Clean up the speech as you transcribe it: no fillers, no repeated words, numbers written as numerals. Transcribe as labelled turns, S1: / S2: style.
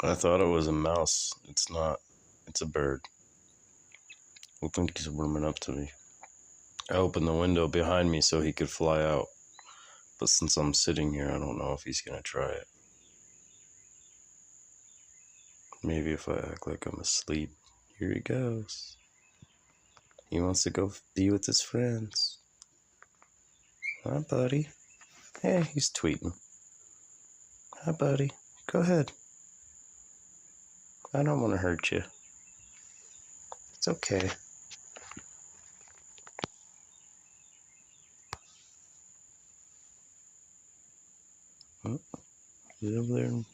S1: I thought it was a mouse. It's not. It's a bird. I think he's warming up to me. I opened the window behind me so he could fly out. But since I'm sitting here, I don't know if he's gonna try it. Maybe if I act like I'm asleep. Here he goes. He wants to go be with his friends. Hi, buddy. Hey, he's tweeting. Hi, buddy. Go ahead. I don't want to hurt you. It's okay. Get over there and